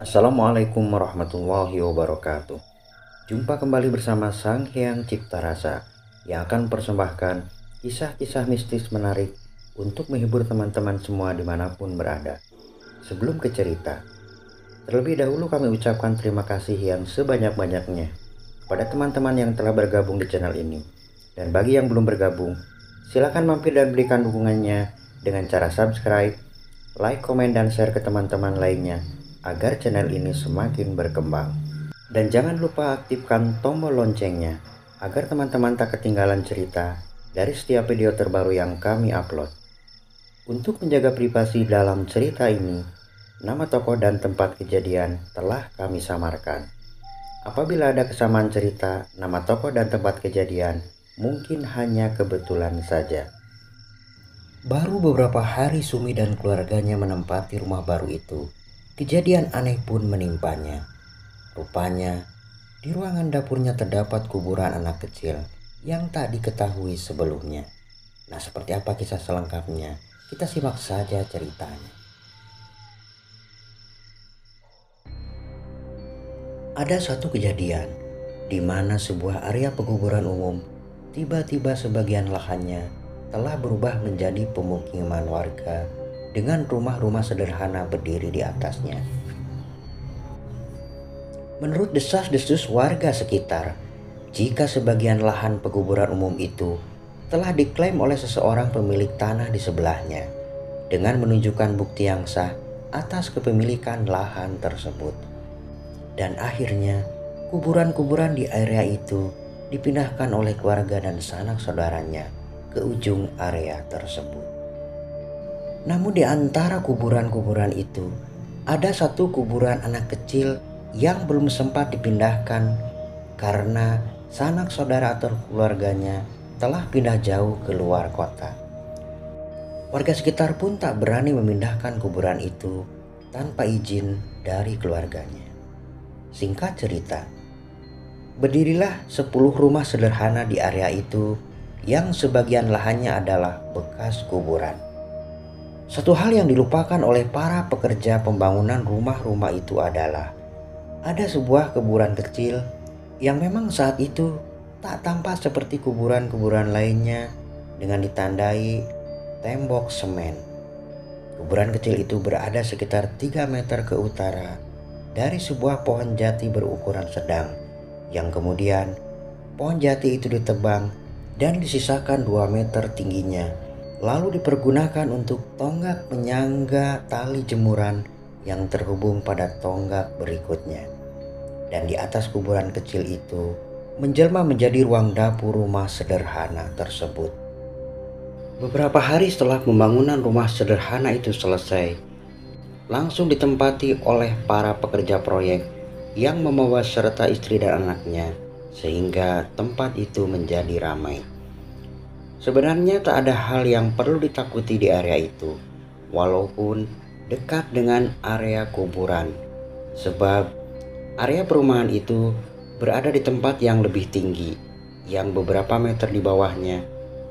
Assalamualaikum warahmatullahi wabarakatuh. Jumpa kembali bersama Sang Hyang Cipta Rasa yang akan persembahkan kisah-kisah mistis menarik untuk menghibur teman-teman semua dimanapun berada. Sebelum ke cerita, terlebih dahulu kami ucapkan terima kasih yang sebanyak-banyaknya kepada teman-teman yang telah bergabung di channel ini. Dan bagi yang belum bergabung, silakan mampir dan berikan dukungannya dengan cara subscribe, like, komen, dan share ke teman-teman lainnya agar channel ini semakin berkembang. Dan jangan lupa aktifkan tombol loncengnya agar teman-teman tak ketinggalan cerita dari setiap video terbaru yang kami upload. Untuk menjaga privasi dalam cerita ini, nama tokoh dan tempat kejadian telah kami samarkan. Apabila ada kesamaan cerita, nama tokoh dan tempat kejadian mungkin hanya kebetulan saja. Baru beberapa hari Sumi dan keluarganya menempati rumah baru itu, kejadian aneh pun menimpanya. Rupanya, di ruangan dapurnya terdapat kuburan anak kecil yang tak diketahui sebelumnya. Nah, seperti apa kisah selengkapnya? Kita simak saja ceritanya. Ada satu kejadian di mana sebuah area pekuburan umum tiba-tiba sebagian lahannya telah berubah menjadi pemukiman warga dengan rumah-rumah sederhana berdiri di atasnya. Menurut desas-desus warga sekitar, jika sebagian lahan pekuburan umum itu telah diklaim oleh seseorang pemilik tanah di sebelahnya dengan menunjukkan bukti yang sah atas kepemilikan lahan tersebut. Dan akhirnya, kuburan-kuburan di area itu dipindahkan oleh keluarga dan sanak saudaranya ke ujung area tersebut. Namun di antara kuburan-kuburan itu, ada satu kuburan anak kecil yang belum sempat dipindahkan karena sanak saudara atau keluarganya telah pindah jauh ke luar kota. Warga sekitar pun tak berani memindahkan kuburan itu tanpa izin dari keluarganya. Singkat cerita, berdirilah 10 rumah sederhana di area itu yang sebagian lahannya adalah bekas kuburan. Satu hal yang dilupakan oleh para pekerja pembangunan rumah-rumah itu adalah ada sebuah kuburan kecil yang memang saat itu tak tampak seperti kuburan-kuburan lainnya dengan ditandai tembok semen. Kuburan kecil itu berada sekitar 3 meter ke utara dari sebuah pohon jati berukuran sedang, yang kemudian pohon jati itu ditebang dan disisakan 2 meter tingginya, lalu dipergunakan untuk tonggak penyangga tali jemuran yang terhubung pada tonggak berikutnya. Dan di atas kuburan kecil itu menjelma menjadi ruang dapur rumah sederhana tersebut. Beberapa hari setelah pembangunan rumah sederhana itu selesai, langsung ditempati oleh para pekerja proyek yang membawa serta istri dan anaknya, sehingga tempat itu menjadi ramai. Sebenarnya tak ada hal yang perlu ditakuti di area itu, walaupun dekat dengan area kuburan, sebab area perumahan itu berada di tempat yang lebih tinggi, yang beberapa meter di bawahnya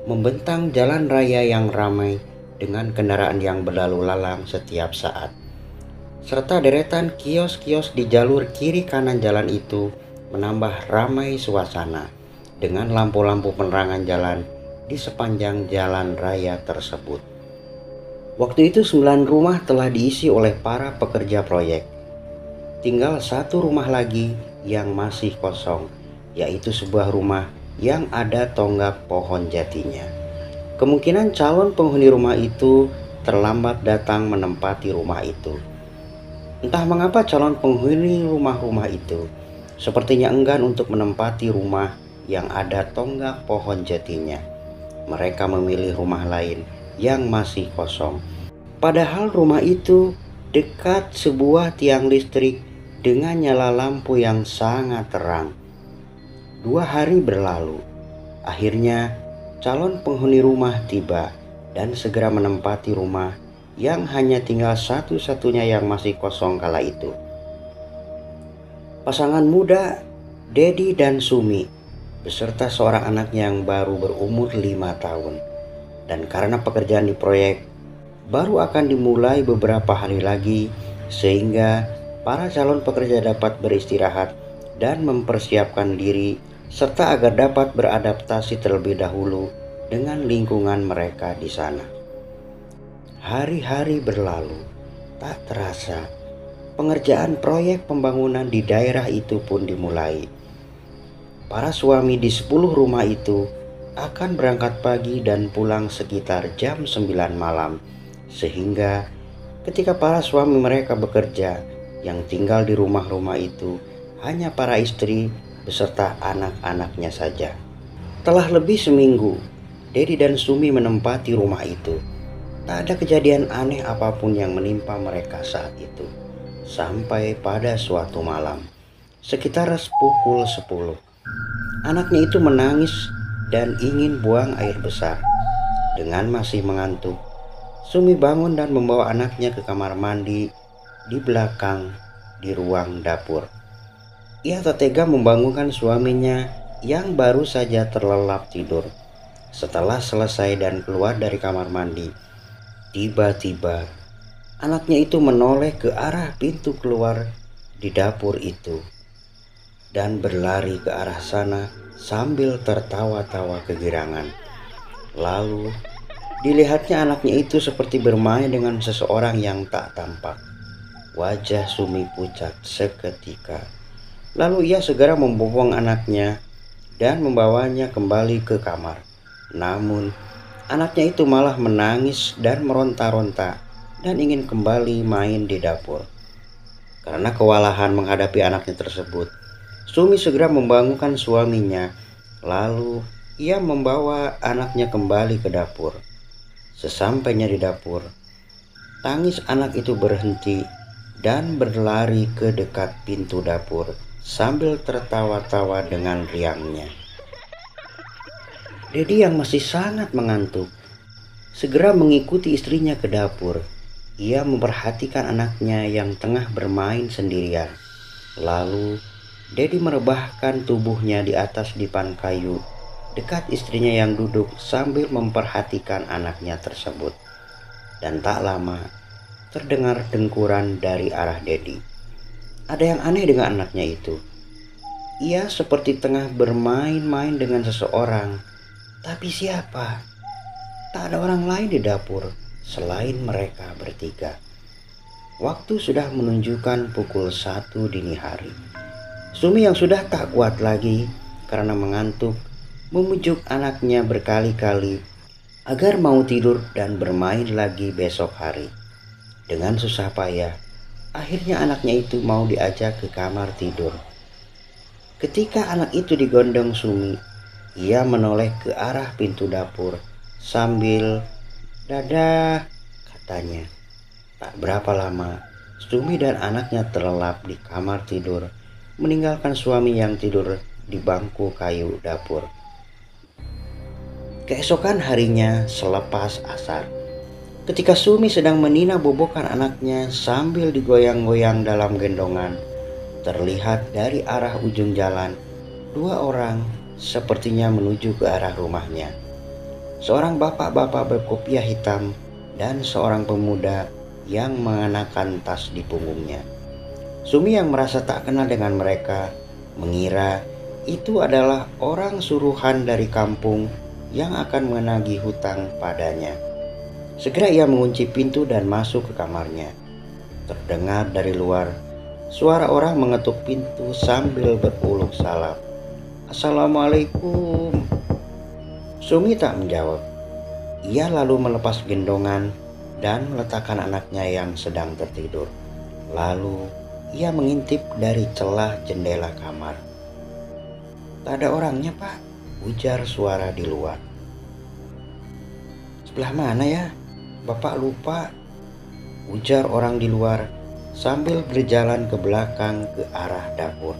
membentang jalan raya yang ramai dengan kendaraan yang berlalu lalang setiap saat, serta deretan kios-kios di jalur kiri kanan jalan itu menambah ramai suasana dengan lampu-lampu penerangan jalan di sepanjang jalan raya tersebut. Waktu itu 9 rumah telah diisi oleh para pekerja proyek. Tinggal satu rumah lagi yang masih kosong, yaitu sebuah rumah yang ada tonggak pohon jatinya. Kemungkinan calon penghuni rumah itu terlambat datang menempati rumah itu. Entah mengapa calon penghuni rumah-rumah itu sepertinya enggan untuk menempati rumah yang ada tonggak pohon jatinya. Mereka memilih rumah lain yang masih kosong. Padahal rumah itu dekat sebuah tiang listrik dengan nyala lampu yang sangat terang. 2 hari berlalu. Akhirnya calon penghuni rumah tiba dan segera menempati rumah yang hanya tinggal satu-satunya yang masih kosong kala itu. Pasangan muda Dedi dan Sumi beserta seorang anak yang baru berumur 5 tahun. Dan karena pekerjaan di proyek baru akan dimulai beberapa hari lagi, sehingga para calon pekerja dapat beristirahat dan mempersiapkan diri serta agar dapat beradaptasi terlebih dahulu dengan lingkungan mereka di sana. Hari-hari berlalu, tak terasa pengerjaan proyek pembangunan di daerah itu pun dimulai. Para suami di 10 rumah itu akan berangkat pagi dan pulang sekitar jam 9 malam, sehingga ketika para suami mereka bekerja, yang tinggal di rumah-rumah itu hanya para istri beserta anak-anaknya saja. Telah lebih seminggu, Dedi dan Sumi menempati rumah itu. Tak ada kejadian aneh apapun yang menimpa mereka saat itu. Sampai pada suatu malam, sekitar pukul 10, anaknya itu menangis dan ingin buang air besar. Dengan masih mengantuk, Sumi bangun dan membawa anaknya ke kamar mandi di belakang di ruang dapur. Ia tak tega membangunkan suaminya yang baru saja terlelap tidur. Setelah selesai dan keluar dari kamar mandi, tiba-tiba anaknya itu menoleh ke arah pintu keluar di dapur itu dan berlari ke arah sana sambil tertawa-tawa kegirangan. Lalu dilihatnya anaknya itu seperti bermain dengan seseorang yang tak tampak. Wajah Sumi pucat seketika. Lalu ia segera membopong anaknya dan membawanya kembali ke kamar. Namun anaknya itu malah menangis dan meronta-ronta dan ingin kembali main di dapur. Karena kewalahan menghadapi anaknya tersebut, Sumi segera membangunkan suaminya. Lalu ia membawa anaknya kembali ke dapur. Sesampainya di dapur, tangis anak itu berhenti dan berlari ke dekat pintu dapur sambil tertawa-tawa dengan riangnya. Dedi yang masih sangat mengantuk segera mengikuti istrinya ke dapur. Ia memperhatikan anaknya yang tengah bermain sendirian. Lalu Dedi merebahkan tubuhnya di atas dipan kayu dekat istrinya yang duduk sambil memperhatikan anaknya tersebut. Dan tak lama terdengar dengkuran dari arah Dedi. Ada yang aneh dengan anaknya itu. Ia seperti tengah bermain-main dengan seseorang. Tapi siapa? Tak ada orang lain di dapur selain mereka bertiga. Waktu sudah menunjukkan pukul 1 dini hari. Sumi yang sudah tak kuat lagi karena mengantuk memujuk anaknya berkali-kali agar mau tidur dan bermain lagi besok hari. Dengan susah payah, akhirnya anaknya itu mau diajak ke kamar tidur. Ketika anak itu digondong Sumi, ia menoleh ke arah pintu dapur sambil "Dadah," katanya. Tak berapa lama, Sumi dan anaknya terlelap di kamar tidur, meninggalkan suami yang tidur di bangku kayu dapur. Keesokan harinya selepas asar, ketika Sumi sedang menina bobokan anaknya sambil digoyang-goyang dalam gendongan, terlihat dari arah ujung jalan 2 orang sepertinya menuju ke arah rumahnya. Seorang bapak-bapak berkopiah hitam dan seorang pemuda yang mengenakan tas di punggungnya. Sumi yang merasa tak kenal dengan mereka mengira itu adalah orang suruhan dari kampung yang akan menagih hutang padanya. Segera ia mengunci pintu dan masuk ke kamarnya. Terdengar dari luar suara orang mengetuk pintu sambil beruluk salam. "Assalamualaikum." Sumi tak menjawab. Ia lalu melepas gendongan dan meletakkan anaknya yang sedang tertidur. Lalu ia mengintip dari celah jendela kamar. "Tak ada orangnya, Pak," ujar suara di luar. "Sebelah mana ya? Bapak lupa," ujar orang di luar sambil berjalan ke belakang ke arah dapur.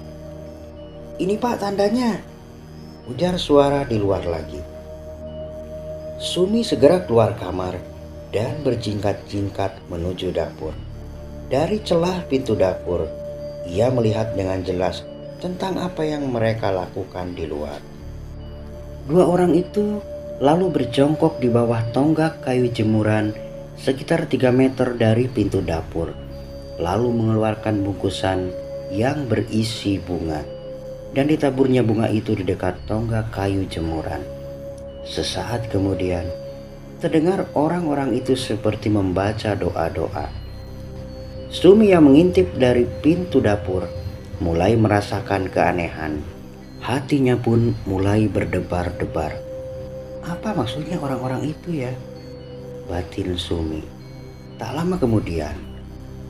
"Ini Pak tandanya," ujar suara di luar lagi. Sumi segera keluar kamar dan berjingkat-jingkat menuju dapur. Dari celah pintu dapur, ia melihat dengan jelas tentang apa yang mereka lakukan di luar. 2 orang itu lalu berjongkok di bawah tonggak kayu jemuran sekitar 3 meter dari pintu dapur. lalu mengeluarkan bungkusan yang berisi bunga, dan ditaburnya bunga itu di dekat tonggak kayu jemuran. Sesaat kemudian, terdengar orang-orang itu seperti membaca doa-doa. Sumi yang mengintip dari pintu dapur mulai merasakan keanehan. Hatinya pun mulai berdebar-debar. Apa maksudnya orang-orang itu ya? Batin Sumi. Tak lama kemudian,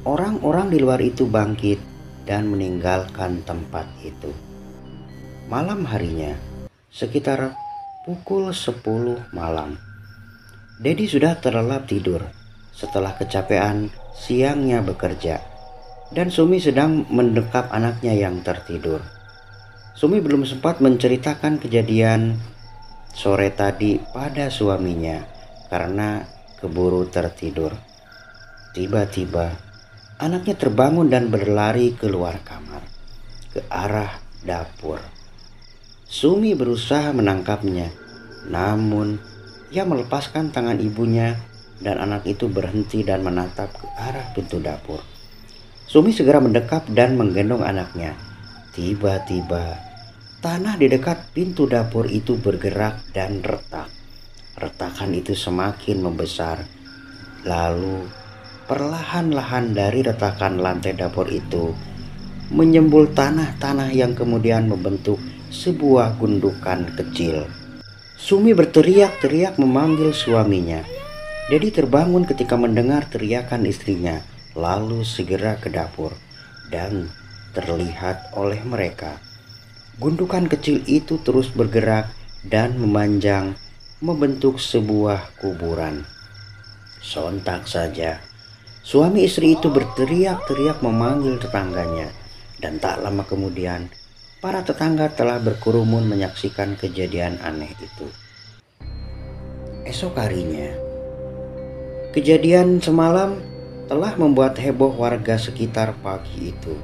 orang-orang di luar itu bangkit dan meninggalkan tempat itu. Malam harinya, sekitar pukul 10 malam, Dedi sudah terlelap tidur setelah kecapean siangnya bekerja, dan Sumi sedang mendekap anaknya yang tertidur. Sumi belum sempat menceritakan kejadian sore tadi pada suaminya karena keburu tertidur. Tiba-tiba anaknya terbangun dan berlari keluar kamar ke arah dapur. Sumi berusaha menangkapnya, namun ia melepaskan tangan ibunya dan anak itu berhenti dan menatap ke arah pintu dapur. Sumi segera mendekat dan menggendong anaknya. Tiba-tiba tanah di dekat pintu dapur itu bergerak dan retak. Retakan itu semakin membesar. Lalu perlahan-lahan dari retakan lantai dapur itu menyembul tanah-tanah yang kemudian membentuk sebuah gundukan kecil. Sumi berteriak-teriak memanggil suaminya. Dedi terbangun ketika mendengar teriakan istrinya, lalu segera ke dapur, dan terlihat oleh mereka gundukan kecil itu terus bergerak dan memanjang membentuk sebuah kuburan. Sontak saja suami istri itu berteriak-teriak memanggil tetangganya, dan tak lama kemudian para tetangga telah berkerumun menyaksikan kejadian aneh itu. Esok harinya, kejadian semalam telah membuat heboh warga sekitar pagi itu,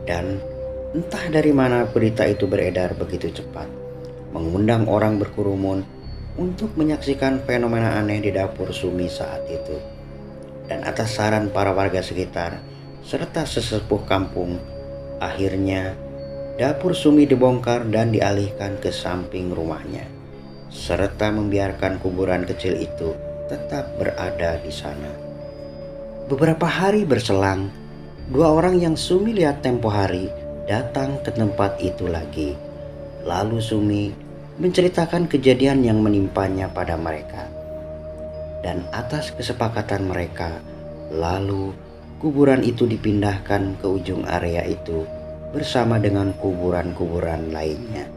dan entah dari mana berita itu beredar begitu cepat, mengundang orang berkerumun untuk menyaksikan fenomena aneh di dapur Sumi saat itu. Dan atas saran para warga sekitar serta sesepuh kampung, akhirnya dapur Sumi dibongkar dan dialihkan ke samping rumahnya, serta membiarkan kuburan kecil itu tetap berada di sana. Beberapa hari berselang, dua orang yang Sumi lihat tempo hari datang ke tempat itu lagi. Lalu Sumi menceritakan kejadian yang menimpanya pada mereka. Dan atas kesepakatan mereka, lalu kuburan itu dipindahkan ke ujung area itu bersama dengan kuburan-kuburan lainnya.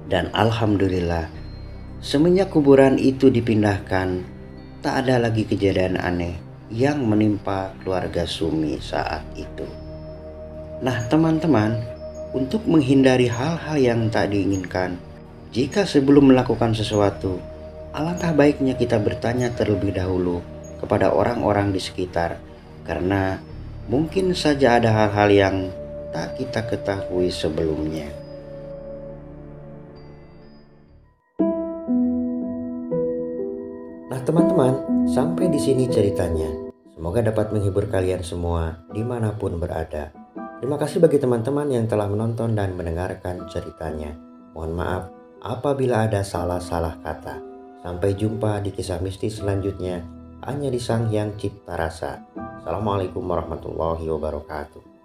Dan alhamdulillah, semenjak kuburan itu dipindahkan, tak ada lagi kejadian aneh yang menimpa keluarga Sumi saat itu. Nah teman-teman, untuk menghindari hal-hal yang tak diinginkan, jika sebelum melakukan sesuatu, alangkah baiknya kita bertanya terlebih dahulu kepada orang-orang di sekitar, karena mungkin saja ada hal-hal yang tak kita ketahui sebelumnya. Nah teman-teman, sampai di sini ceritanya. Semoga dapat menghibur kalian semua dimanapun berada. Terima kasih bagi teman-teman yang telah menonton dan mendengarkan ceritanya. Mohon maaf apabila ada salah-salah kata. Sampai jumpa di kisah mistis selanjutnya hanya di Sang Hyang Cipta Rasa. Assalamualaikum warahmatullahi wabarakatuh.